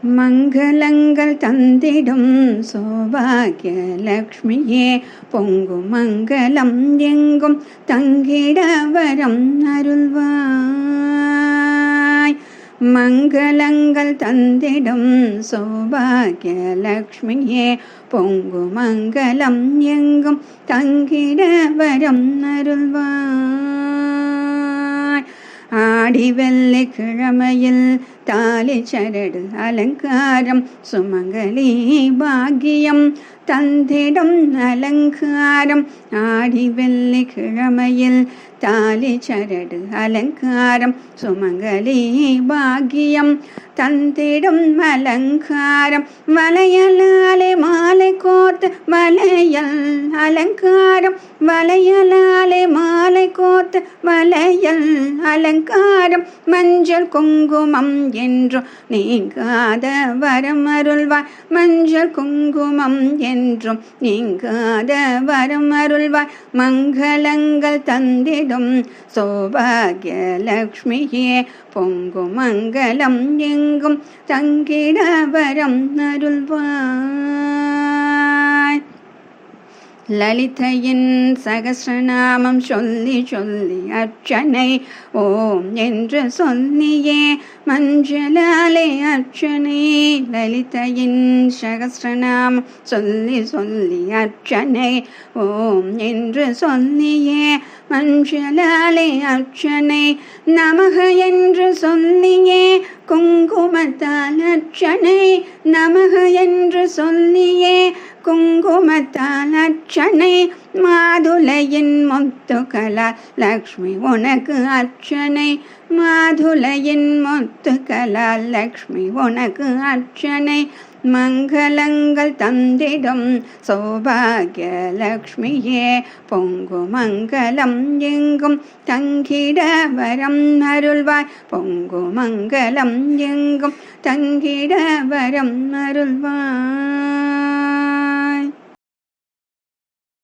மங்களங்கள் தந்திடும் சௌபாகிய லக்ஷ்மியே, பொங்கு மங்களம் எங்கும் தங்கிட வரம் அருள்வாய். மங்களங்கள் தந்திடும் சௌபாகிய லக்ஷ்மியே, பொங்கு மங்களம் எங்கும் தங்கிட வரம் அருள்வாய். ஆடி வெள்ளிக்கிழமையில் தாலி சரடு அலங்காரம், சுமங்கலி பாக்கியம் தந்திடும் அலங்காரம். ஆடி வெள்ளிக்கிழமையில் தாலி சரடு அலங்காரம், சுமங்கலி பாக்கியம் தந்திடும் அலங்காரம். வளையலாலே மாலை கோர்த்து வளையல் அலங்காரம், வளையலாலே மாலை கோர்த்து வளையல் அலங்காரம். மஞ்சள் குங்குமம் என்றும் நீங்காத வரம் அருள்வாய், மஞ்சள் குங்குமம் என்றும் நீங்காத வரம் அருள்வாய். மங்களங்கள் தந்திடும் சௌபாகிய லக்ஷ்மியே, பொங்கு மங்களம் எங்கும் தங்கிட வரம் அருள்வாய். லலிதையின் சகஸ்ரநாமம் சொல்லி சொல்லி அர்ச்சனை ஓம் என்று சொல்லியே மஞ்சளாலே அர்ச்சனை. லலிதையின் சகஸ்ரநாமம் சொல்லி சொல்லி அர்ச்சனை ஓம் என்று சொல்லியே மஞ்சளாலே அர்ச்சனை. நமக என்று சொல்லியே குங்குமத்தால் அர்ச்சனை, நமக என்று சொல்லியே குங்குமத்தால் அர்ச்சனை. மாதுளையின் முத்துக்களால் லக்ஷ்மி உனக்கு அர்ச்சனை, மாதுளையின் முத்துக்களால் லக்ஷ்மி உனக்கு அர்ச்சனை. மங்களங்கள் தந்திடும் சௌபாகிய லக்ஷ்மியே, பொங்கு மங்களம் எங்கும் தங்கிட வரம் அருள்வாய், பொங்கு மங்களம் எங்கும் தங்கிட வரம் அருள்வாய்.